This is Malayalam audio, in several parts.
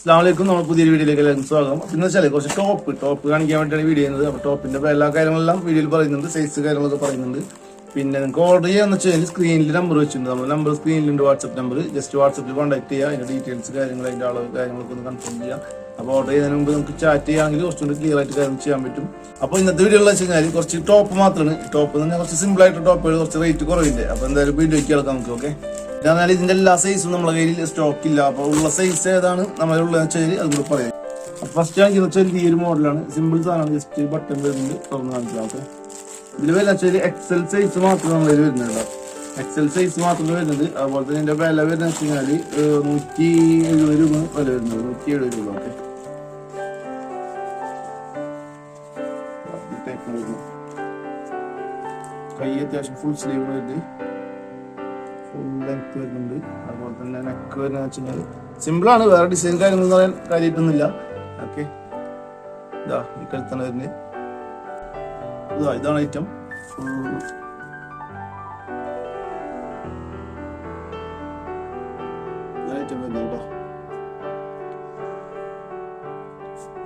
അസ്സലാമലൈക്കും. നമ്മൾ പുതിയൊരു വീഡിയോയിലേക്ക് എല്ലാവർക്കും സ്വാഗതം. പിന്നെ വെച്ചാൽ കുറച്ച് ടോപ്പ് കാണിക്കാൻ വേണ്ടിയാണ് വീഡിയോ ചെയ്യുന്നത്. അപ്പോൾ ടോപ്പിന്റെ എല്ലാ കാര്യങ്ങളെല്ലാം വീഡിയോയിൽ പറയുന്നുണ്ട്, സൈസ് കാര്യങ്ങളൊക്കെ പറയുന്നുണ്ട്. പിന്നെ നിങ്ങൾക്ക് ഓർഡർ ചെയ്യാന്ന് വെച്ചാൽ സ്ക്രീനിൽ നമ്പർ വെച്ചിട്ടുണ്ട്. നമ്മൾ നമ്പർ സ്ക്രീനിലുണ്ട്, വാട്സ്ആപ്പ് നമ്പർ. ജസ്റ്റ് വാട്സ്ആപ്പിൽ കോൺടാക്ട് ചെയ്യുക. അതിന്റെ ഡീറ്റെയിൽസ് കാര്യങ്ങൾ, അതിന്റെ അളവ് കാര്യങ്ങളൊക്കെ ഒന്ന് കൺഫേം ചെയ്യാം. അപ്പോൾ ഓർഡർ ചെയ്യുന്നതിന് മുമ്പ് നമുക്ക് ചാറ്റ് ചെയ്യുകയാണെങ്കിൽ കുറച്ചുകൂടി ക്ലിയർ ആയിട്ട് കാര്യം ചെയ്യാൻ പറ്റും. അപ്പോൾ ഇന്നത്തെ വീഡിയോ എന്ന് വെച്ച് കഴിഞ്ഞാൽ കുറച്ച് ടോപ്പ് മാത്രമാണ്. ടോപ്പ് എന്ന് പറഞ്ഞാൽ കുറച്ച് സിമ്പിൾ ആയിട്ട് ടോപ്പുകൾ, കുറച്ച് റേറ്റ് കുറവില്ല. അപ്പോൾ എന്തായാലും വീഡിയോയ്ക്ക് കിടക്കാം നമുക്ക്. ഓക്കെ, എന്നാൽ ഇതിന്റെ എല്ലാ സൈസും നമ്മളെ കയ്യിൽ സ്റ്റോക്ക് ഇല്ല. അപ്പോൾ ഉള്ള സൈസ് ഏതാണ് നമ്മളുള്ളതെന്ന് വെച്ചാൽ അത് കൂടെ പറയാം. അപ്പോൾ ഫസ്റ്റ് കാണിക്കുന്ന വെച്ചാൽ ഈ ഒരു മോഡലാണ്. സിമ്പിൾ സാധനമാണ്, ജസ്റ്റ് ബട്ടൺ വരുന്നുണ്ട്, തുറന്ന് കാണിക്കാം. ഓക്കെ, ഇതിൽ വരുന്ന വെച്ചാൽ എക്സൽ സൈസ് മാത്രമേ നമ്മൾ വരുന്നുണ്ട്. എക്സൽ സൈസ് മാത്രമേ വരുന്നത്. അതുപോലെ തന്നെ ഇതിന്റെ വില വരുന്ന വെച്ച് കഴിഞ്ഞാൽ 170 രൂപ വില വരുന്നത്, 170 രൂപ. ഓക്കെ, കൈ അത്യാവശ്യം ഫുൾ സ്ലീവ് വരുന്നത്, ഫുൾ ലെങ്ത് വരുന്നുണ്ട്. അതുപോലെ തന്നെ നെക്ക് വരുന്ന വെച്ച് കഴിഞ്ഞാൽ സിമ്പിളാണ്, വേറെ ഡിസൈൻ കാര്യങ്ങളൊന്നും പറയാൻ കാര്യമായിട്ടൊന്നുമില്ല. ഓക്കെ, ഇതാ ഈ കഴുത്താണ് വരുന്നത്. ഇതാണ് ഐറ്റം.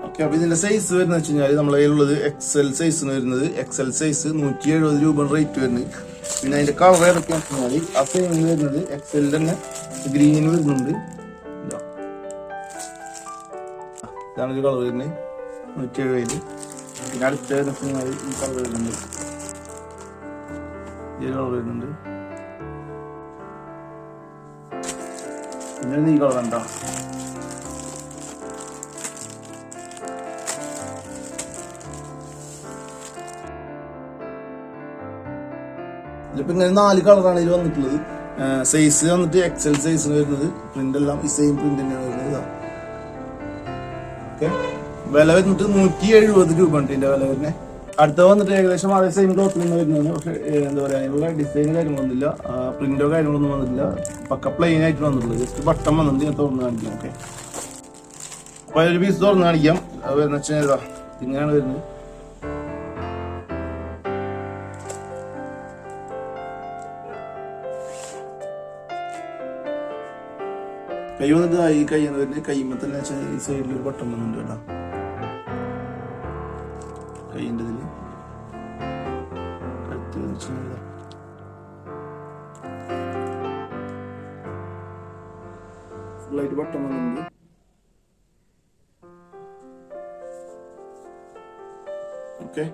ഓക്കെ, അപ്പൊ ഇതിന്റെ സൈസ് വരുന്ന വെച്ച് കഴിഞ്ഞാൽ നമ്മളെ കയ്യിലുള്ളത് എക്സൽ സൈസ് വരുന്നത്. എക്സൽ സൈസ് 170 രൂപ റേറ്റ് വരുന്നത്. പിന്നെ അതിന്റെ കളർ ഏതൊക്കെയാണെന്ന് വെച്ചാൽ ആ സെയിം വരുന്നത് എക്സലിന്റെ തന്നെ ഗ്രീൻ വരുന്നുണ്ട്. ഇതാണ് ഒരു കളർ വരുന്നത് 170. പിന്നെ അടുത്ത ഈ കളർ വരുന്നുണ്ട്, ഈ കളർ വരുന്നുണ്ട്. പിന്നെ ഈ കളർ ഉണ്ടോ, ഇതിലിപ്പോ ഇങ്ങനെ 4 കളറാണ് ഇതിൽ വന്നിട്ടുള്ളത്. സൈസ് വന്നിട്ട് എക്സൽ സൈസിന് വരുന്നത്. പ്രിന്റ് എല്ലാം ഈ സെയിം പ്രിന്റ് തന്നെയാണ് വരുന്നത്. ഓക്കെ, വില വന്നിട്ട് 170 രൂപ ഉണ്ട് ഇതിന്റെ വില വരുന്നത്. അടുത്ത വന്നിട്ട് ഏകദേശം അതേ സെയിം ക്ലോത്തിൽ നിന്ന് വരുന്നതാണ്. പക്ഷെ എന്താ പറയാ, അതിനുള്ള ഡിസൈൻ കാര്യങ്ങളൊന്നുമില്ല, പ്രിന്റോ കാര്യങ്ങളൊന്നും വന്നിട്ടില്ല, പക്ക പ്ലെയിൻ ആയിട്ട് വന്നിട്ടുള്ളത്. ജസ്റ്റ് ബട്ടൺ വന്നിട്ട് ഞാൻ തുറന്ന് കാണിക്കാം. ഓക്കെ, അപ്പൊ ഒരു പീസ് തുറന്ന് കാണിക്കാം. വരുന്ന വെച്ചാൽ ഇങ്ങനെയാണ് വരുന്നത്. കൈ വന്നിട്ട് ഈ കൈ വരുന്നത്. കൈമ തന്നെ ഈ സൈഡിൽ ഒരു ബട്ടൺ വന്നിട്ടുണ്ട് കേട്ടോ, കൈൻ്റെ ഇതില് ഫുള്ളായിട്ട് ബട്ടൺ വന്നിട്ടുണ്ട്. ഓക്കെ,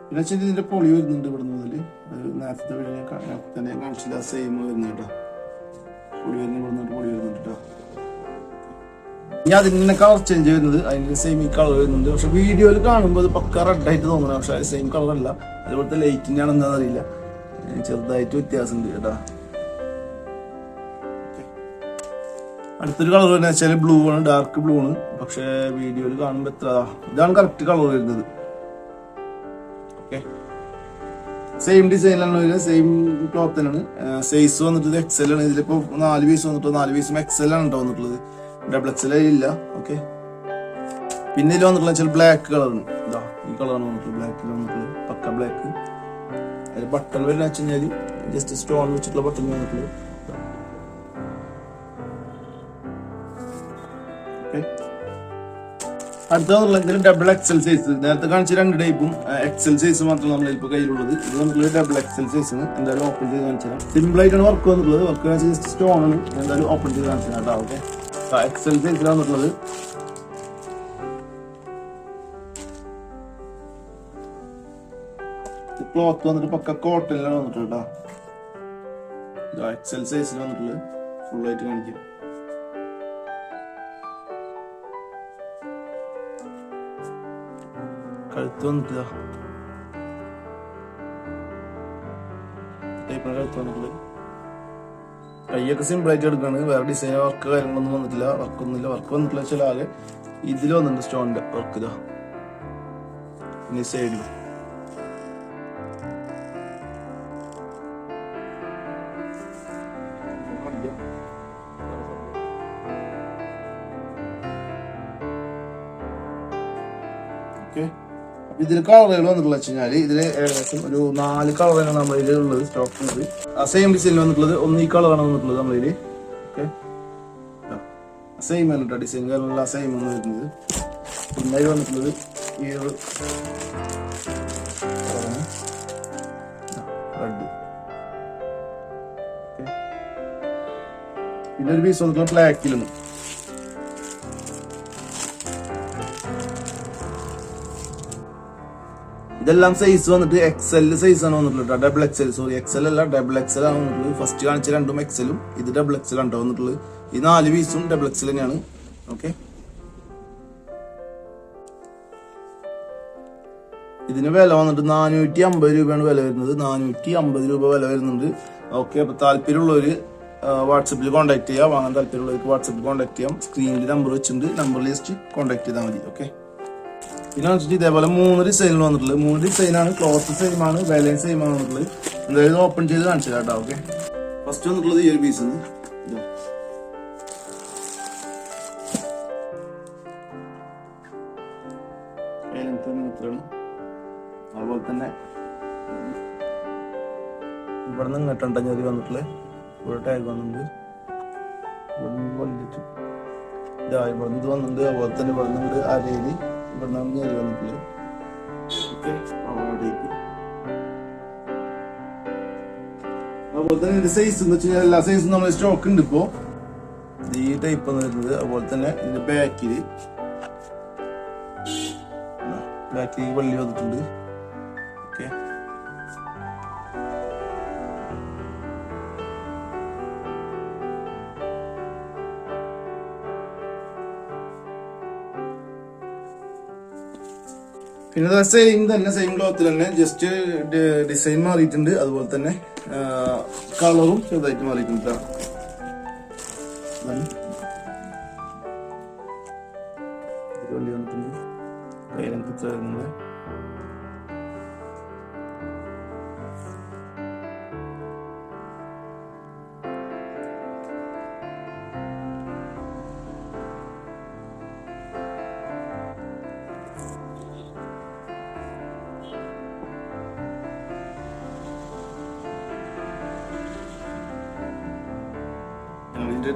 പിന്നെ വെച്ചാൽ ഇതിന്റെ പൊളി വരുന്നുണ്ട് ഇവിടെ മുതല്. നേരത്തെ തന്നെ കാണിച്ചില്ല, സെയിം വരുന്നത് കേട്ടോ. പൊളി വരുന്നുണ്ട്, പൊളി വരുന്നുണ്ട് കേട്ടോ. ഇനി അതിന് കളർ ചേഞ്ച് വരുന്നത്, അതിന് സെയിം ഈ കളർ വരുന്നുണ്ട്. പക്ഷെ വീഡിയോയിൽ കാണുമ്പോൾ അത് പക്ക റെഡ് ആയിട്ട് തോന്നുന്നത്, പക്ഷെ അത് സെയിം കളർ അല്ല. അതുപോലത്തെ ലൈറ്റിന്റെ ആണ് എന്താണെന്ന് അറിയില്ല, ചെറുതായിട്ട് വ്യത്യാസമുണ്ട് കേട്ടോ. അടുത്തൊരു കളർ വരുന്നത് വെച്ചാൽ ബ്ലൂ ആണ്, ഡാർക്ക് ബ്ലൂ ആണ്. പക്ഷെ വീഡിയോയിൽ കാണുമ്പോൾ എത്ര ഇതാണ് കറക്റ്റ് കളർ വരുന്നത്. ഓക്കെ, സെയിം ഡിസൈനിലാണ് വരുന്നത്, സെയിം ക്ലോത്ത് തന്നെയാണ്. സൈസ് വന്നിട്ട് എക്സൽ ആണ്. ഇതിലിപ്പോ 4 പീസ് വന്നിട്ട് 4 പീസും എക്സൽ ആണ് കേട്ടോ വന്നിട്ടുള്ളത്, ഡബിൾ എക്സൽ ഇല്ല. ഓക്കെ, പിന്നെ ഇതിൽ വന്നിട്ടുള്ള വെച്ചാൽ ബ്ലാക്ക് കളറാണ്. ഇതാ ഈ കളറാണ് വന്നിട്ടുള്ളത്, ബ്ലാക്കിൽ വന്നിട്ടുള്ളത്, പക്ക ബ്ലാക്ക്. അതിൽ ബട്ടൺ വരുന്ന വെച്ച് കഴിഞ്ഞാൽ ജസ്റ്റ് സ്റ്റോൺ വെച്ചിട്ടുള്ള ബട്ടൺ വന്നിട്ടുള്ളത്. അടുത്ത ഡബിൾ എക്സൽ സൈസ്. നേരത്തെ കാണിച്ച 2 ടൈപ്പും എക്സൽ സൈസ് മാത്രം നമ്മുടെ ഇപ്പോൾ കയ്യിലുള്ളത്. ഇത് നമുക്ക് ഡബിൾ എക്സൽ സൈസ് ആണ്. എന്തായാലും ഓപ്പൺ ചെയ്ത് കാണിച്ചു തരാം. സിമ്പിൾ ആയിട്ടാണ് വർക്ക് വന്നിട്ടുള്ളത്. വർക്ക് ജസ്റ്റ് സ്റ്റോൺ ആണ്. എന്തായാലും ഓപ്പൺ ചെയ്ത് കാണിച്ചു തരാം കേട്ടോ. ഓക്കെ, എക്സൽ സൈസിലാണ് വന്നിട്ടുള്ളത്. ക്ലോത്ത് വന്നിട്ട് പക്ക കോട്ടണിലാണ് വന്നിട്ടുള്ളത് കേട്ടോ. എക്സൽ സൈസിൽ വന്നിട്ടുള്ളത് ഫുൾ ആയിട്ട് കാണിക്കും. കഴുത്ത് വന്നിട്ട് കഴുത്ത് വന്നിട്ടുള്ളത്. കൈയൊക്കെ സിമ്പിൾ ആയിട്ട് എടുക്കാണ്, വേറെ ഡിസൈൻ വർക്ക് കാര്യങ്ങളൊന്നും വന്നിട്ടില്ല, വർക്കൊന്നുമില്ല. വർക്ക് വന്നിട്ടില്ല വെച്ചാൽ ആകെ ഇതിൽ വന്നിട്ടുണ്ട് സ്റ്റോണിന്റെ വർക്ക്. ഇതാ ഇനി സൈഡിൽ ഇതിൽ കളറുകൾ വന്നിട്ടുള്ള വെച്ച് കഴിഞ്ഞാല് ഇതില് ഏകദേശം ഒരു 4 കളറാണ് നമ്മളിൽ ഉള്ളത്, സ്റ്റോക്ക് ഉള്ളത്. ആ സെയിം ഡിസൈനിൽ വന്നിട്ടുള്ളത്. ഒന്ന് ഈ കളറാണ് വന്നിട്ടുള്ളത് നമ്മളില്. ഓക്കെ, സെയിം ആണ് കേട്ടോ, ഡിസൈൻ കാര്യങ്ങളെല്ലാം സെയിം ആണ് വരുന്നത്. പിന്നെ അതിൽ വന്നിട്ടുള്ളത് ഈ ഒരു റെഡ്. പിന്നെ ഒരു പീസ് വന്നിട്ടുള്ള ബ്ലാക്കിലും. ഇതെല്ലാം സൈസ് വന്നിട്ട് XL സൈസ് ആണ് വന്നിട്ടുള്ളത്. ഡബിൾ XL, സോറി XL അല്ല, ഡബിൾ XL ആണ് വന്നിട്ടുള്ളത്. ഫസ്റ്റ് കാണിച്ച രണ്ടും XLും ഇത് ഡബിൾ XL ആണ് വന്നിട്ടുള്ളത്. ഈ 4 പീസും ഡബിൾ XL തന്നെയാണ്. ഓക്കെ, ഇതിന് വില വന്നിട്ട് 450 രൂപയാണ് വില വരുന്നത്. 450 രൂപ വില വരുന്നുണ്ട്. ഓക്കെ, അപ്പൊ താല്പര്യമുള്ളവര് വാട്സപ്പിൽ കോൺടാക്ട് ചെയ്യാം. വാങ്ങാൻ താല്പര്യമുള്ളവർക്ക് വാട്സപ്പിൽ കോൺടാക്ട് ചെയ്യാം. സ്ക്രീനിൽ നമ്പർ വെച്ചിട്ടുണ്ട്, നമ്പർ ലിസ്റ്റ് കോൺടാക്ട് ചെയ്താൽ മതി. ഓക്കെ, പിന്നെ വെച്ചിട്ട് ഇതേപോലെ 3 ഡിസൈനിൽ വന്നിട്ടുള്ളത്. 3 ഡിസൈനാണ്, ക്ലോത്ത് സെയിം ആണ്, വിലയും സെയിം ആണ് വന്നിട്ടുള്ളത്. എന്തായാലും ഓപ്പൺ ചെയ്ത് കാണിച്ചു കേട്ടോ. ഓക്കെ, ഫസ്റ്റ് വന്നിട്ടുള്ളത് ഈ ഒരു പീസ് അതുപോലെ തന്നെ ഇവിടെ നിന്ന് ഇങ്ങോട്ടുണ്ടെങ്കിൽ വന്നിട്ടുള്ളത്. ഇവിടെ ടാഗ് വന്നിട്ടുണ്ട്, ഇവിടെ ഇത് വന്നിട്ടുണ്ട്. അതുപോലെ തന്നെ ഇവിടെ നിന്ന് അരയില് ഇവിടെ നിന്ന് വന്നിട്ടുള്ളത്. അതുപോലെ തന്നെ ഇതിന്റെ സൈസ് എന്ന് വെച്ച് കഴിഞ്ഞാൽ എല്ലാ സൈസും നമ്മൾ സ്റ്റോക്ക് ഉണ്ട് ഇപ്പോ. ഈ ടൈപ്പ് വരുന്നത്. അതുപോലെ തന്നെ ഇതിന്റെ ബാക്കില് വള്ളി വന്നിട്ടുണ്ട്. ഓക്കെ, പിന്നെ സെയിം ക്ലോത്തിൽ തന്നെ ജസ്റ്റ് ഡിസൈൻ മാറിയിട്ടുണ്ട്. അതുപോലെ തന്നെ കളറും ചെറുതായിട്ട് മാറിയിട്ടുണ്ട്.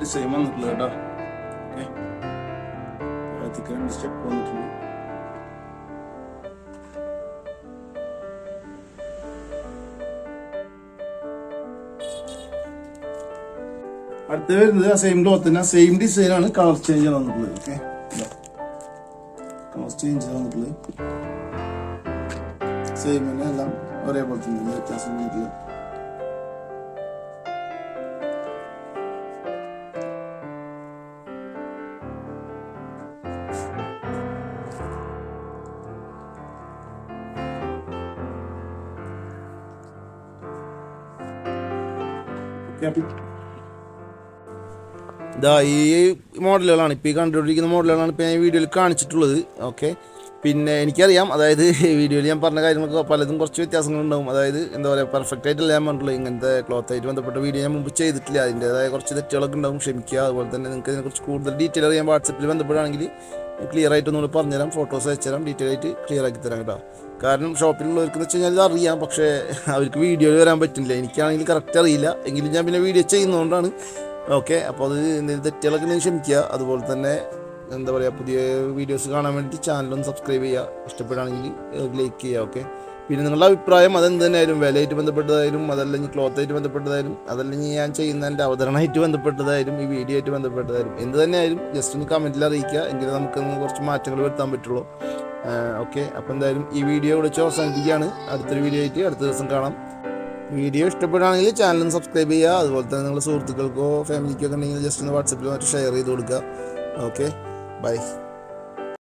ഡിസൈൻ വന്നിട്ടുള്ളത് കേട്ടോ. ഓക്കെ, 2 സ്റ്റെപ്പ് വന്നിട്ടുണ്ട്. അടുത്ത് വരുന്നത് സെയിം ക്ലോത്ത് തന്നെ, സെയിം ഡിസൈൻ ആണ്, കളർ ചേഞ്ച് വന്നിട്ടുള്ളത്. ഓക്കെ, കളർ ചേഞ്ച് വന്നിട്ടുള്ളത് സെയിം തന്നെ, എല്ലാം ഒരേപോലെ തന്നെ, വ്യത്യാസം വന്നിട്ടുള്ളത്. ഇതാ ഈ മോഡലുകളാണ് ഇപ്പോൾ ഈ കണ്ടുകൊണ്ടിരിക്കുന്ന മോഡലുകളാണ് ഇപ്പോൾ ഞാൻ വീഡിയോയിൽ കാണിച്ചിട്ടുള്ളത്. ഓക്കെ, പിന്നെ എനിക്കറിയാം, അതായത് വീഡിയോയിൽ ഞാൻ പറഞ്ഞ കാര്യങ്ങൾക്ക് പലതും കുറച്ച് വ്യത്യാസങ്ങളുണ്ടാവും. അതായത് എന്താ പറയുക, പെർഫെക്റ്റ് ആയിട്ടല്ല ഞാൻ പറഞ്ഞിട്ടുള്ളൂ. ഇങ്ങനത്തെ ക്ലോത്തായിട്ട് ബന്ധപ്പെട്ട വീഡിയോ ഞാൻ മുമ്പ് ചെയ്തിട്ടില്ല. അതിൻ്റെതായ കുറച്ച് തെറ്റുകളൊക്കെ ഉണ്ടാവും, ക്ഷമിക്കുക. അതുപോലെ തന്നെ നിങ്ങൾക്ക് ഇതിനെക്കുറിച്ച് കൂടുതൽ ഡീറ്റെയിൽ അറിയാൻ വാട്സപ്പിൽ ബന്ധപ്പെടുകയാണെങ്കിൽ ക്ലിയർ ആയിട്ട് ഒന്നുകൂടി പറഞ്ഞുതരാം, ഫോട്ടോസ് അയച്ചുതരാം, ഡീറ്റെയിൽ ആയിട്ട് ക്ലിയർ ആക്കി തരാം കേട്ടോ. കാരണം ഷോപ്പിലുള്ളവർക്ക് എന്ന് വെച്ച് കഴിഞ്ഞാൽ ഇത് അറിയാം, പക്ഷേ അവർക്ക് വീഡിയോയിൽ വരാൻ പറ്റില്ല. എനിക്കാണെങ്കിൽ കറക്റ്റ് അറിയില്ല, എങ്കിലും ഞാൻ പിന്നെ വീഡിയോ ചെയ്യുന്നതുകൊണ്ടാണ്. ഓക്കെ, അപ്പോൾ അത് എന്തെങ്കിലും തെറ്റുകളൊക്കെ നിങ്ങൾ ക്ഷമിക്കുക. അതുപോലെ തന്നെ എന്താ പറയുക, പുതിയ വീഡിയോസ് കാണാൻ വേണ്ടി ചാനലൊന്ന് സബ്സ്ക്രൈബ് ചെയ്യുക, ഇഷ്ടപ്പെടുകയാണെങ്കിൽ ലൈക്ക് ചെയ്യുക. ഓക്കെ, പിന്നെ നിങ്ങളുടെ അഭിപ്രായം അതെന്ത് തന്നെയായാലും, വിലയായിട്ട് ബന്ധപ്പെട്ടതായാലും, അതല്ലെങ്കിൽ ക്ലോത്തായിട്ട് ബന്ധപ്പെട്ടതായാലും, അതല്ലെങ്കിൽ ഞാൻ ചെയ്യുന്നതിൻ്റെ അവതരണമായിട്ട് ബന്ധപ്പെട്ടതായാലും, ഈ വീഡിയോ ആയിട്ട് ബന്ധപ്പെട്ടതായാലും, എന്ത് തന്നെയായാലും ജസ്റ്റ് ഒന്ന് കമൻറ്റിൽ അറിയിക്കുക. എങ്കിലും നമുക്കൊന്ന് കുറച്ച് മാറ്റങ്ങൾ വരുത്താൻ പറ്റുള്ളൂ. ഓക്കെ, അപ്പോൾ എന്തായാലും ഈ വീഡിയോ വിളിച്ച് അവസാനിപ്പിക്കുകയാണ്. അടുത്തൊരു വീഡിയോ ആയിട്ട് അടുത്ത ദിവസം കാണാം. വീഡിയോ ഇഷ്ടപ്പെടുകയാണെങ്കിൽ ചാനലൊന്ന് സബ്സ്ക്രൈബ് ചെയ്യുക. അതുപോലെ തന്നെ നിങ്ങളുടെ സുഹൃത്തുക്കൾക്കോ ഫാമിലിക്കോ ഒക്കെ ഉണ്ടെങ്കിൽ ജസ്റ്റ് ഒന്ന് വാട്സപ്പിൽ മറ്റു ഷെയർ ചെയ്ത് കൊടുക്കുക. Okay, by.